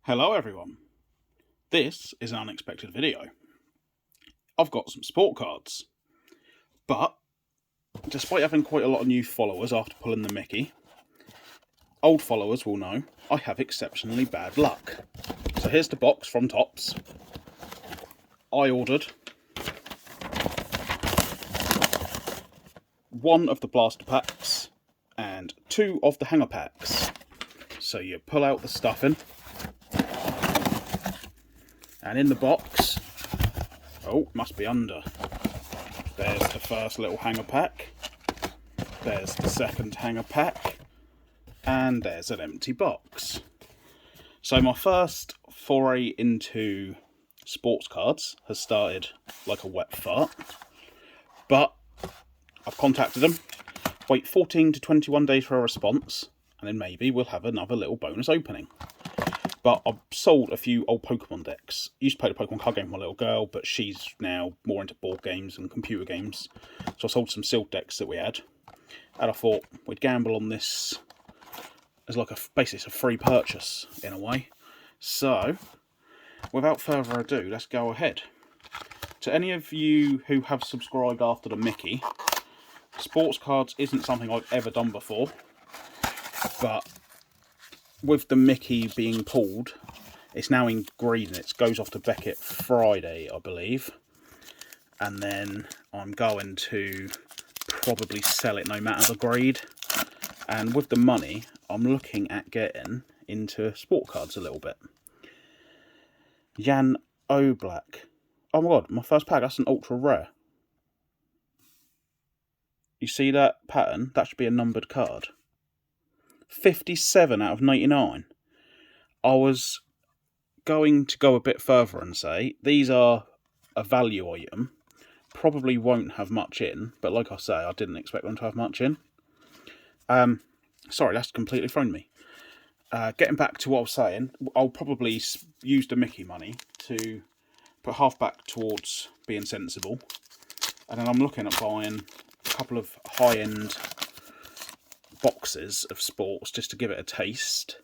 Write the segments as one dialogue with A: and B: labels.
A: Hello everyone, this is an unexpected video. I've got some sport cards, but despite having quite a lot of new followers after pulling the Mickey, old followers will know I have exceptionally bad luck. So here's the box from Topps. I ordered one of the blaster packs and two of the hanger packs. So you pull out the stuffing, and in the box, oh, must be under. There's the first little hanger pack. There's the second hanger pack. And there's an empty box. So my first foray into sports cards has started like a wet fart. But I've contacted them. Wait 14 to 21 days for a response. And then maybe we'll have another little bonus opening. But I've sold a few old Pokemon decks. I used to play the Pokemon card game with my little girl, but she's now more into board games and computer games. So I sold some sealed decks that we had. And I thought we'd gamble on this as like basically it's a free purchase in a way. So, without further ado, let's go ahead. To any of you who have subscribed after the Mickey, sports cards isn't something I've ever done before. But with the Mickey being pulled, it's now in green. It goes off to Beckett Friday, I believe. And then I'm going to probably sell it no matter the grade. And with the money, I'm looking at getting into sport cards a little bit. Jan Oblak. Oh my god, my first pack, that's an ultra rare. You see that pattern? That should be a numbered card. 57 out of 99. I was going to go a bit further and say these are a value item. Probably won't have much in, but like I say, I didn't expect them to have much in. Sorry, that's completely thrown me. Getting back to what I was saying, I'll probably use the Mickey money to put half back towards being sensible. And then I'm looking at buying a couple of high-end boxes of sports just to give it a taste.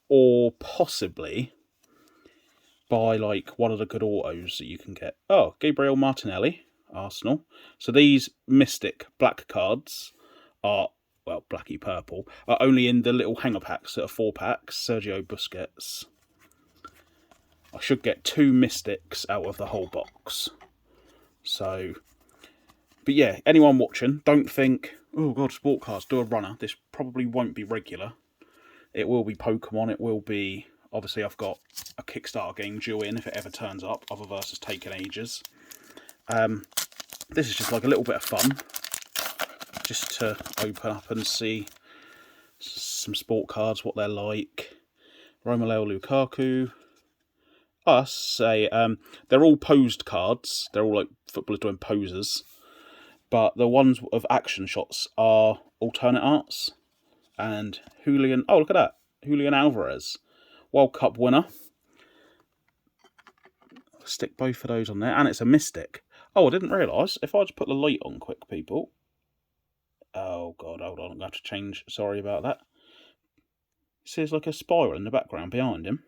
A: Or possibly buy like one of the good autos that you can get. Oh, Gabriel Martinelli, Arsenal. So these Mystic black cards are, well, blacky purple, are only in the little hanger packs that are 4 packs. Sergio Busquets. I should get 2 Mystics out of the whole box. So, but yeah, anyone watching, don't think, oh god, sport cards, do a runner. This probably won't be regular. It will be Pokemon, it will be, obviously I've got a Kickstarter game due in if it ever turns up. Otherverse has taken ages. This is just like a little bit of fun. Just to open up and see some sport cards, what they're like. Romelu Lukaku. They're all posed cards. They're all like footballers doing poses. But the ones of action shots are alternate arts. And Julian, oh look at that. Julian Alvarez, World Cup winner. Stick both of those on there. And it's a Mystic. Oh, I didn't realise. If I just put the light on quick, people. Oh god, hold on, I'm going to have to change. Sorry about that. See, there's like a spiral in the background behind him.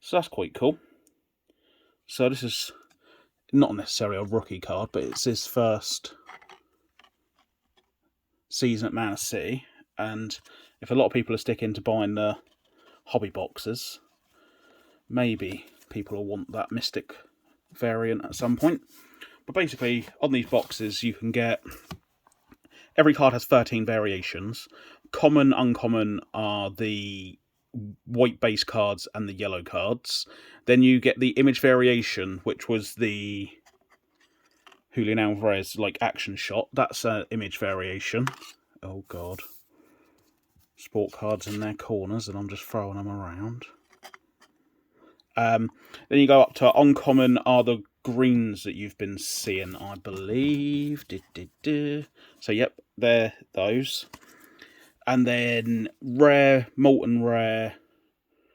A: So that's quite cool. So this is not necessarily a rookie card, but it's his first season at Man City. And if a lot of people are sticking to buying the hobby boxes, maybe people will want that Mystic variant at some point. But basically, on these boxes, you can get... Every card has 13 variations. Common, uncommon are the white base cards and the yellow cards. Then you get the image variation, which was the Julian Alvarez like action shot. That's an image variation. Oh god. Sport cards in their corners, and I'm just throwing them around. Then you go up to uncommon are the greens that you've been seeing, I believe. So yep, they're those. And then rare, molten rare,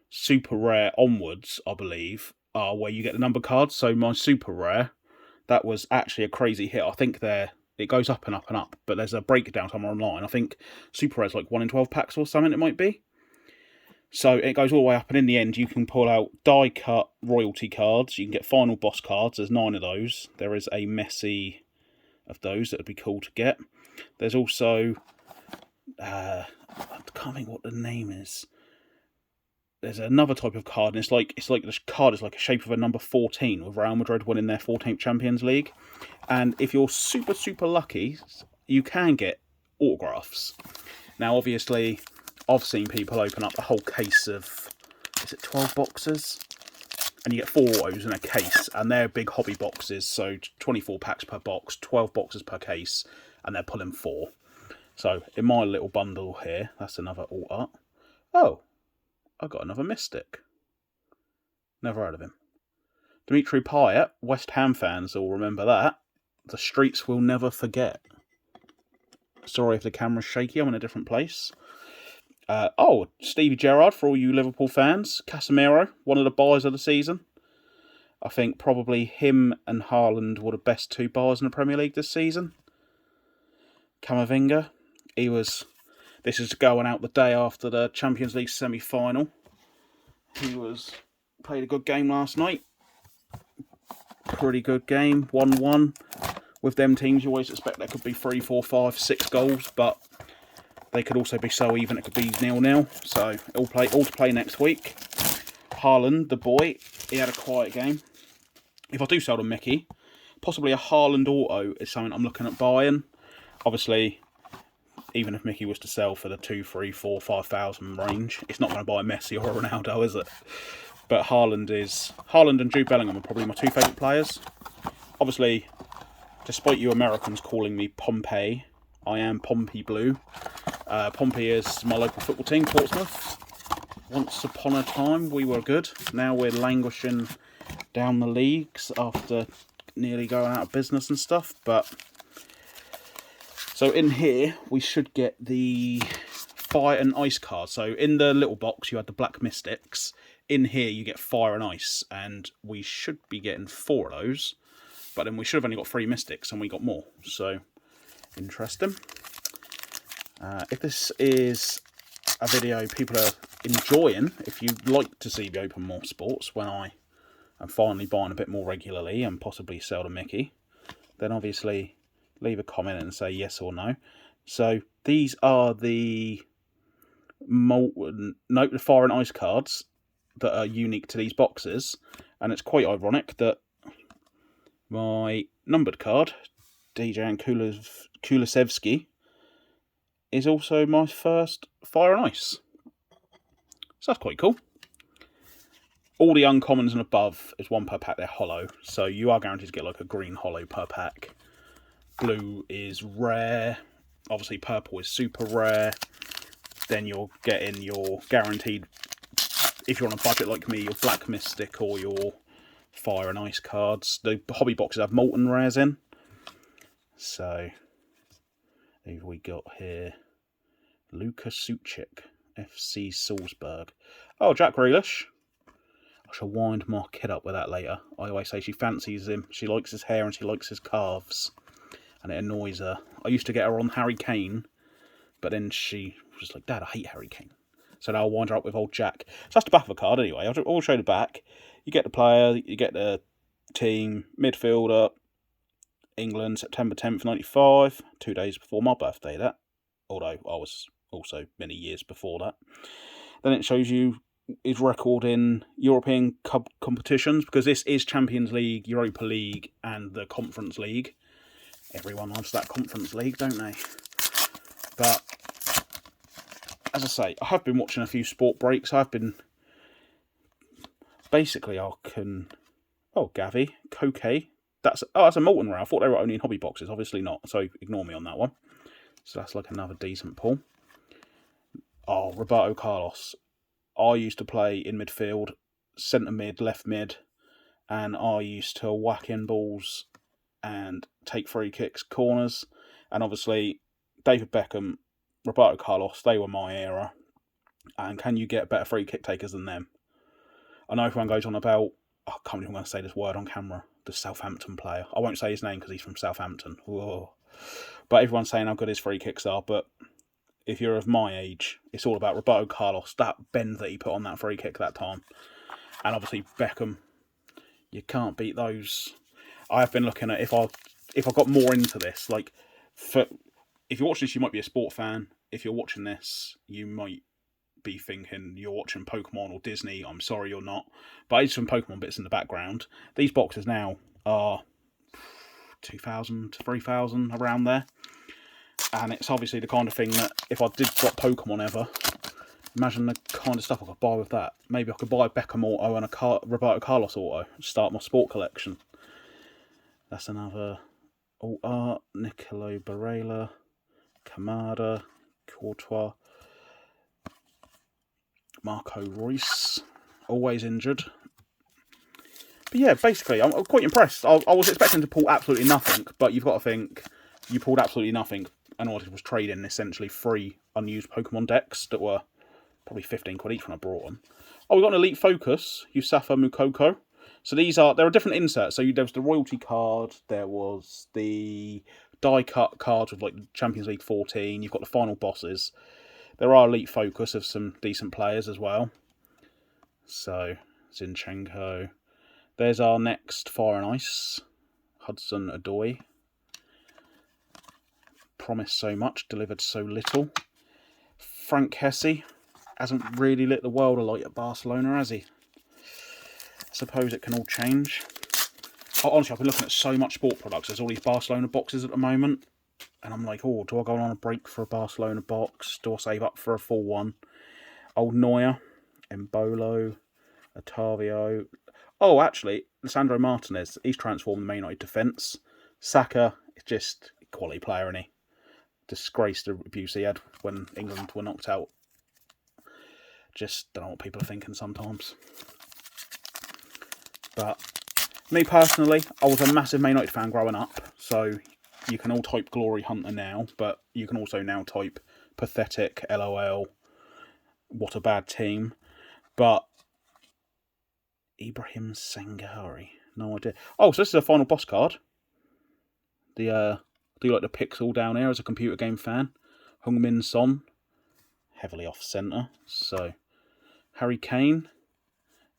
A: super rare onwards, I believe, are where you get the number cards. So my super rare, that was actually a crazy hit. I think it goes up and up and up, but there's a breakdown somewhere online. I think super rare's like 1 in 12 packs or something it might be. So it goes all the way up, and in the end, you can pull out die-cut royalty cards. You can get final boss cards. There's 9 of those. There is a Messi of those that would be cool to get. There's also I can't think what the name is. There's another type of card, and it's like this card is like a shape of a number 14, with Real Madrid winning their 14th Champions League. And if you're super lucky, you can get autographs. Now, obviously, I've seen people open up a whole case of, is it 12 boxes? And you get 4 autos in a case, and they're big hobby boxes, so 24 packs per box, 12 boxes per case, and they're pulling 4. So, in my little bundle here, that's another auto. Oh, I got another Mystic. Never heard of him. Dimitri Payet, West Ham fans will remember that. The streets will never forget. Sorry if the camera's shaky, I'm in a different place. Stevie Gerrard, for all you Liverpool fans. Casemiro, one of the buys of the season. I think probably him and Haaland were the best 2 buys in the Premier League this season. Camavinga, this is going out the day after the Champions League semi-final. He played a good game last night. Pretty good game, 1-1. With them teams, you always expect there could be 3, 4, 5, 6 goals, but they could also be so even it could be 0-0. So all to play next week. Haaland, the boy, he had a quiet game. If I do sell to Mickey, possibly a Haaland auto is something I'm looking at buying. Obviously, even if Mickey was to sell for the 2, 3, 4, 5,000 range, it's not going to buy Messi or Ronaldo, is it? But Haaland and Jude Bellingham are probably my 2 favourite players. Obviously, despite you Americans calling me Pompey, I am Pompey Blue. Pompey is my local football team, Portsmouth. Once upon a time, we were good. Now we're languishing down the leagues after nearly going out of business and stuff. But so in here, we should get the Fire and Ice card. So in the little box, you had the Black Mystics. In here, you get Fire and Ice, and we should be getting 4 of those. But then we should have only got 3 Mystics, and we got more. So, interesting. If this is a video people are enjoying, if you'd like to see me open more sports when I am finally buying a bit more regularly and possibly sell to Mickey, then obviously leave a comment and say yes or no. So, these are the Fire and Ice cards that are unique to these boxes, and it's quite ironic that my numbered card, Dejan Kulusevski, is also my first Fire and Ice. So that's quite cool. All the uncommons and above is 1 per pack. They're hollow, so you are guaranteed to get like a green hollow per pack. Blue is rare. Obviously purple is super rare. Then you're getting your guaranteed, if you're on a budget like me, your Black Mystic or your Fire and Ice cards. The hobby boxes have molten rares in. So, who have we got here? Luka Suchik, FC Salzburg. Oh, Jack Grealish. I shall wind my kid up with that later. I always say she fancies him. She likes his hair and she likes his calves. And it annoys her. I used to get her on Harry Kane, but then she was like, Dad, I hate Harry Kane. So now I'll wind her up with old Jack. So that's the back of the card anyway. I'll show the back. You get the player, you get the team, midfielder, England, September 10th, 95, 2 days before my birthday, that. Although I was also many years before that. Then it shows you his record in European competitions, because this is Champions League, Europa League, and the Conference League. Everyone loves that Conference League, don't they? But, as I say, I have been watching a few sport breaks. I've been... Basically, I can... Oh, Gavi, Koke. That's a molten rare. I thought they were only in hobby boxes. Obviously not, so ignore me on that one. So that's like another decent pull. Oh, Roberto Carlos. I used to play in midfield, centre mid, left mid, and I used to whack in balls and take free kicks, corners, and obviously David Beckham, Roberto Carlos, they were my era. And can you get better free kick takers than them? I know everyone goes on about, I can't believe I'm going to say this word on camera, the Southampton player. I won't say his name because he's from Southampton. Whoa. But everyone's saying how good his free kicks are, but if you're of my age, it's all about Roberto Carlos, that bend that he put on that free kick that time. And obviously Beckham, you can't beat those. I have been looking at if I got more into this, like, if you're watching this, you might be a sport fan. If you're watching this, you might be thinking you're watching Pokemon or Disney. I'm sorry, you're not. But I did some Pokemon bits in the background. These boxes now are 2,000 to 3,000, around there. And it's obviously the kind of thing that if I did drop Pokemon ever, imagine the kind of stuff I could buy with that. Maybe I could buy a Beckham auto and a Roberto Carlos auto, start my sport collection. That's another alt art. Nicolo Barella, Kamada, Courtois, Marco Reus, always injured. But yeah, basically, I'm quite impressed. I was expecting to pull absolutely nothing, but you've got to think, you pulled absolutely nothing, and all I did was trade in essentially 3 unused Pokemon decks that were probably 15 quid each when I brought them. Oh, we got an Elite Focus, Yusafa Mukoko. So there are different inserts. So there was the royalty card, there was the die cut cards with like Champions League 14, you've got the final bosses. There are Elite Focus of some decent players as well. So, Zinchenko. There's our next Fire and Ice, Hudson Odoi. Promised so much, delivered so little. Frank Hesse hasn't really lit the world alight at Barcelona, has he? Suppose it can all change. Honestly, I've been looking at so much sport products. There's all these Barcelona boxes at the moment. And I'm like, oh, do I go on a break for a Barcelona box? Do I save up for a full one? Old Neuer, Embolo, Otavio. Oh, actually, Lisandro Martinez. He's transformed the Man United defence. Saka is just a quality player, isn't he? Disgraced the abuse he had when England were knocked out. Just don't know what people are thinking sometimes. But me personally, I was a massive Man United fan growing up, so you can all type Glory Hunter now, but you can also now type pathetic, LOL, what a bad team. But Ibrahim Sangari, no idea. Oh, so this is a final boss card. Do you like the pixel down here as a computer game fan? Heung-min Son, heavily off centre. So Harry Kane.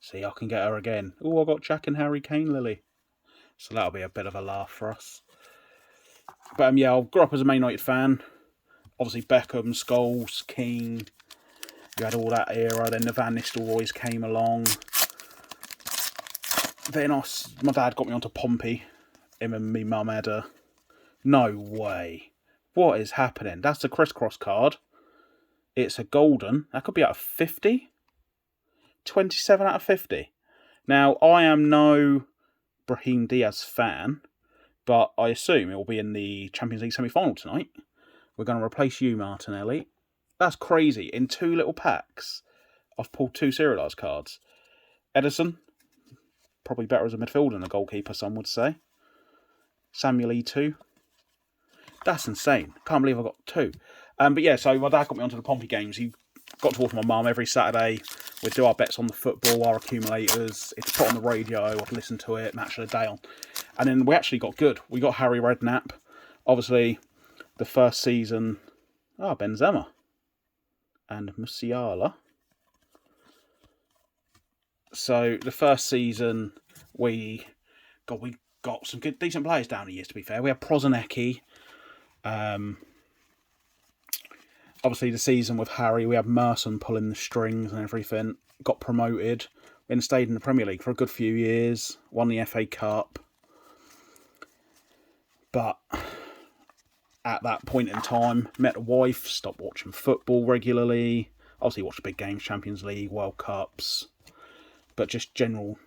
A: See, I can get her again. Oh, I got Jack and Harry Kane, Lily. So that'll be a bit of a laugh for us. But yeah, I grew up as a Man United fan. Obviously Beckham, Scholes, Keane. You had all that era. Then the Van Nistelrooys came along. Then my dad got me onto Pompey. Him and me mum had a... No way. What is happening? That's the crisscross card. It's a golden. That could be out of 50. 27 out of 50. Now, I am no Brahim Diaz fan, but I assume it will be in the Champions League semi-final tonight. We're going to replace you, Martinelli. That's crazy. In 2 little packs, I've pulled 2 serialised cards. Edison, probably better as a midfielder than a goalkeeper, some would say. Samuel E2. That's insane. Can't believe I got 2. But yeah, so my dad got me onto the Pompey games. He got to watch my mum every Saturday. We'd do our bets on the football, our accumulators. It's put on the radio. I'd listen to it, match of the day on. And then we actually got good. We got Harry Redknapp. Obviously, the first season... Benzema. And Musiala. So, the first season, we got some good, decent players down the years, to be fair. We had Prozinecki. Obviously, the season with Harry, we had Merson pulling the strings and everything. Got promoted. Then stayed in the Premier League for a good few years. Won the FA Cup. But at that point in time, met a wife, stopped watching football regularly. Obviously, watched big games, Champions League, World Cups. But just general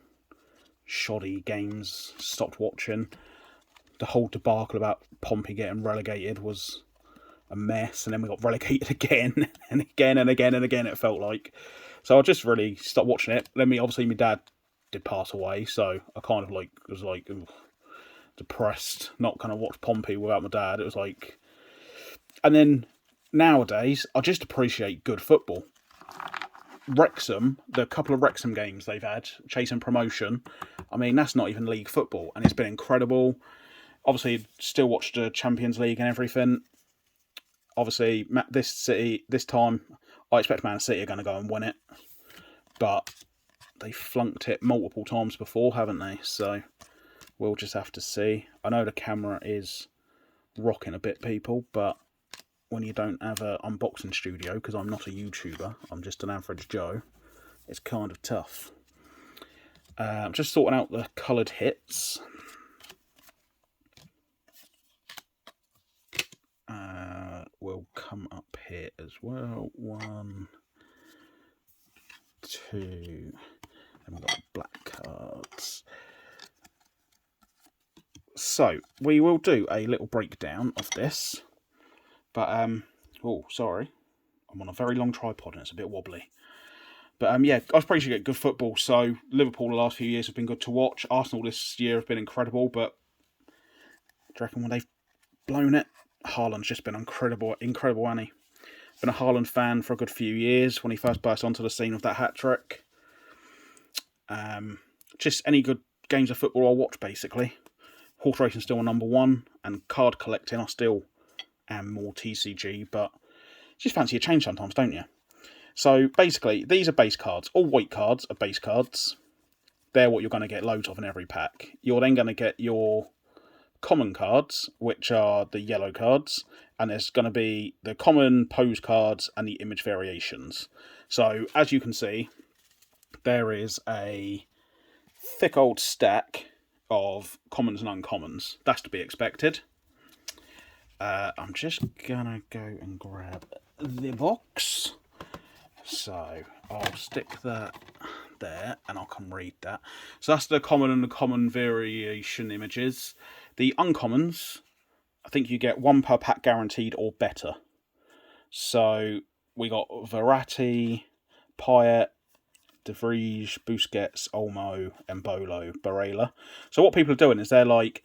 A: shoddy games, stopped watching. The whole debacle about Pompey getting relegated was a mess, and then we got relegated again and again and again and again, it felt like. So I just really stopped watching it. Then obviously my dad did pass away, so I kind of was depressed, not kind of watch Pompey without my dad. It was like... And then nowadays, I just appreciate good football. Wrexham, the couple of Wrexham games they've had, chasing promotion, I mean, that's not even league football, and it's been incredible. Obviously, still watch the Champions League and everything. Obviously, this time, I expect Man City are going to go and win it. But they flunked it multiple times before, haven't they? So we'll just have to see. I know the camera is rocking a bit, people, but when you don't have an unboxing studio, because I'm not a YouTuber, I'm just an average Joe, it's kind of tough. I'm just sorting out the coloured hits. Will come up here as well. 1, 2, and we've got black cards. So we will do a little breakdown of this, but oh, sorry, I'm on a very long tripod and it's a bit wobbly. But yeah, I was pretty sure you get good football. So Liverpool the last few years have been good to watch. Arsenal this year have been incredible, but do you reckon when they've blown it? Haaland's just been incredible, hasn't he? Been a Haaland fan for a good few years when he first burst onto the scene with that hat-trick. Just any good games of football I'll watch, basically. Horse racing still number one, and card collecting I still am more TCG, but just fancy a change sometimes, don't you? So basically, these are base cards. All white cards are base cards. They're what you're going to get loads of in every pack. You're then going to get your common cards, which are the yellow cards, and there's going to be the common pose cards and the image variations. So as you can see, there is a thick old stack of commons and uncommons. That's to be expected. I'm just gonna go and grab the box. So I'll stick that there and I'll come read that. So that's the common and the common variation images. The uncommons, I think you get 1 per pack guaranteed or better. So we got Verratti, Payet, De Vrij, Busquets, Olmo, Embolo, Barella. So what people are doing is they're like,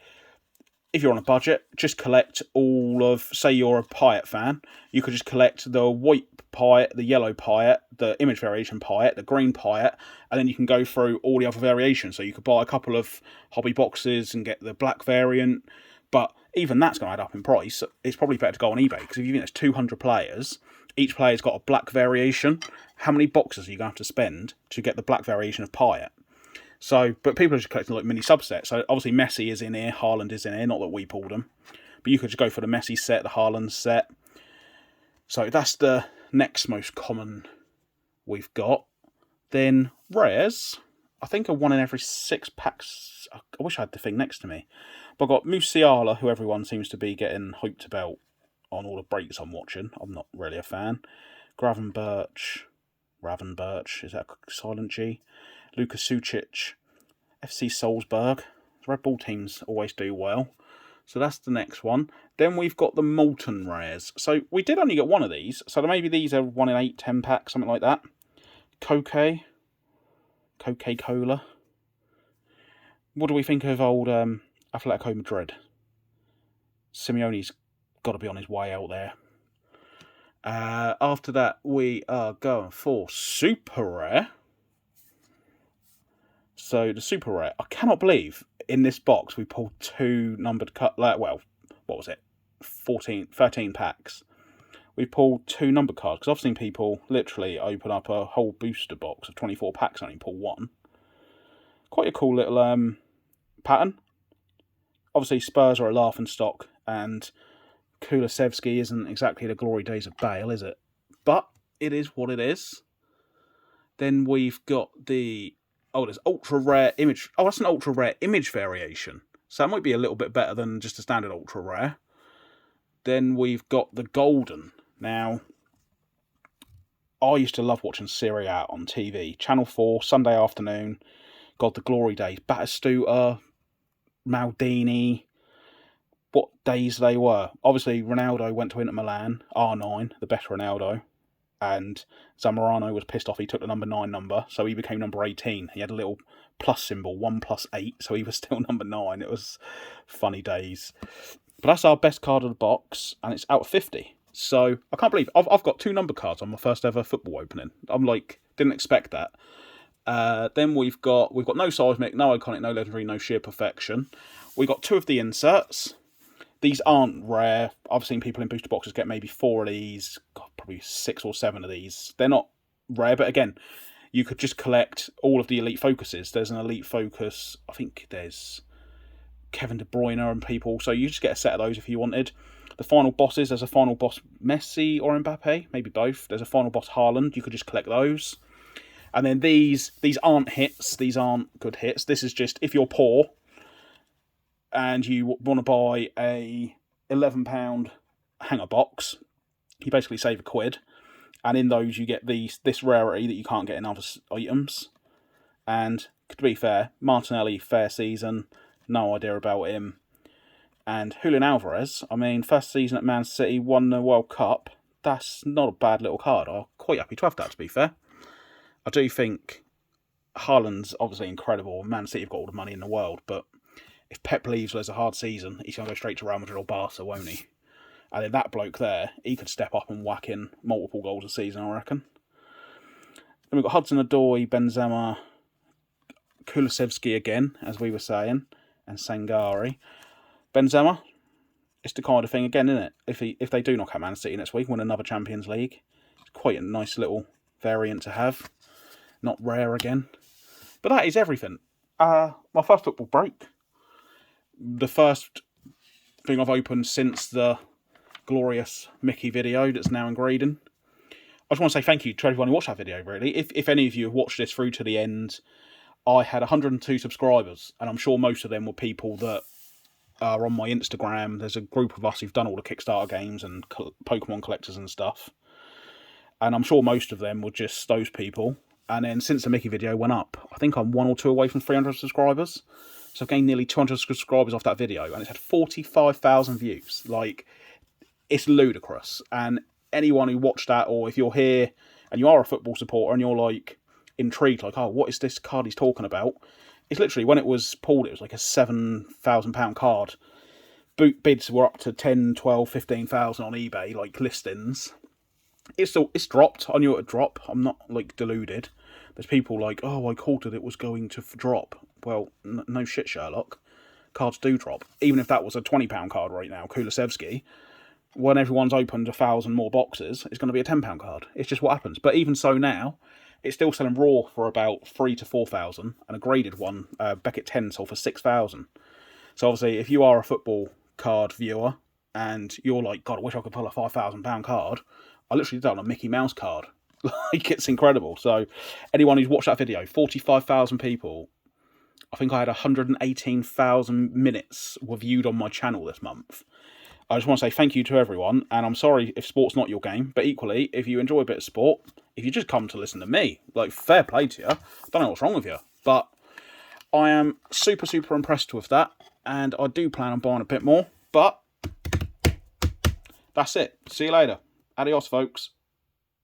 A: if you're on a budget, just collect all of, say you're a Payet fan, you could just collect the white Payet, the yellow Payet, the image variation Payet, the green Payet, and then you can go through all the other variations. So you could buy a couple of hobby boxes and get the black variant, but even that's going to add up in price. It's probably better to go on eBay, because if you think there's 200 players, each player's got a black variation. How many boxes are you going to have to spend to get the black variation of Payet? So, but people are just collecting like mini subsets. So obviously Messi is in here, Haaland is in here, not that we pulled them. But you could just go for the Messi set, the Haaland set. So that's the next most common we've got. Then rares, I think are 1 in every 6 packs. I wish I had the thing next to me. But I've got Musiala, who everyone seems to be getting hyped about on all the breaks I'm watching. I'm not really a fan. Gravenberch, is that a silent G? Luka Sucic, FC Salzburg. Red Bull teams always do well. So that's the next one. Then we've got the Molten Rares. So we did only get 1 of these. So maybe these are 1 in 8, 10 packs, something like that. Coca-Cola. What do we think of old Atletico Madrid? Simeone's got to be on his way out there. After that, we are going for Super Rare. So the Super Rare, I cannot believe in this box we pulled 2 numbered well, what was it? 13 packs. We pulled 2 numbered cards, because I've seen people literally open up a whole booster box of 24 packs and only pull 1. Quite a cool little pattern. Obviously Spurs are a laughing stock, and Kulusevski isn't exactly the glory days of Bale, is it? But it is what it is. Then we've got the there's ultra rare image. Oh, that's an ultra rare image variation. So that might be a little bit better than just a standard ultra rare. Then we've got the golden. Now, I used to love watching Serie A on TV. Channel 4, Sunday afternoon. God, the glory days. Batistuta, Maldini. What days they were. Obviously, Ronaldo went to Inter Milan, R9, the better Ronaldo. And Zamorano was pissed off he took the number 9 number, so he became number 18. He had a little plus symbol, 1+8, so he was still number 9. It was funny days. But that's our best card of the box, and it's out of 50. So I can't believe I've got 2 number cards on my first ever football opening. I'm like, didn't expect that. Then we've got no seismic, no iconic, no legendary, no sheer perfection. We got 2 of the inserts. These aren't rare. I've seen people in booster boxes get maybe 4 of these, God, probably 6 or 7 of these. They're not rare, but again, you could just collect all of the elite focuses. There's an elite focus, I think there's Kevin De Bruyne and people, so you just get a set of those if you wanted. The final bosses, there's a final boss Messi or Mbappe, maybe both. There's a final boss Haaland, you could just collect those. And then these aren't hits, these aren't good hits. This is just if you're poor and you want to buy a £11 hanger box, you basically save £1. And in those you get this rarity that you can't get in other items. And to be fair, Martinelli, fair season, no idea about him. And Julian Alvarez, I mean, first season at Man City, won the World Cup. That's not a bad little card. I'm quite happy to have that, to be fair. I do think Haaland's obviously incredible. Man City have got all the money in the world, but if Pep leaves, there's a hard season, he's going to go straight to Real Madrid or Barca, won't he? And then that bloke there, he could step up and whack in multiple goals a season, I reckon. Then we've got Hudson-Odoi, Benzema, Kulusevski again, as we were saying, and Sangare. Benzema, it's the kind of thing again, isn't it? If they do knock out Man City next week, win another Champions League, it's quite a nice little variant to have. Not rare again. But that is everything. My first football break. The first thing I've opened since the glorious Mickey video that's now in grading. I just want to say thank you to everyone who watched that video, really. If any of you have watched this through to the end, I had 102 subscribers, and I'm sure most of them were people that are on my Instagram. There's a group of us who've done all the Kickstarter games and Pokemon collectors and stuff. And I'm sure most of them were just those people. And then since the Mickey video went up, I think I'm 1 or 2 away from 300 subscribers. So I've gained nearly 200 subscribers off that video, and it's had 45,000 views. Like, it's ludicrous. And anyone who watched that, or if you're here and you are a football supporter and you're like intrigued, like, oh, what is this card he's talking about? It's literally, when it was pulled, it was like a £7,000 card. Boot bids were up to 10, 12, 15,000 on eBay, like listings. It's dropped. I knew it would drop. I'm not like deluded. There's people like, oh, I called it was going to drop. Well, no shit, Sherlock. Cards do drop. Even if that was a £20 card right now, Kulusevski, when everyone's opened 1,000 more boxes, it's going to be a £10 card. It's just what happens. But even so now, it's still selling raw for about 3,000 to 4,000, and a graded one, Beckett 10, sold for 6,000. So obviously, if you are a football card viewer and you're like, God, I wish I could pull a £5,000 card, I literally did that on a Mickey Mouse card. Like, it's incredible. So anyone who's watched that video, 45,000 people, I think I had 118,000 minutes were viewed on my channel this month. I just want to say thank you to everyone, and I'm sorry if sport's not your game, but equally, if you enjoy a bit of sport, if you just come to listen to me, like, fair play to you. I don't know what's wrong with you, but I am super, super impressed with that, and I do plan on buying a bit more, but that's it. See you later. Adios, folks.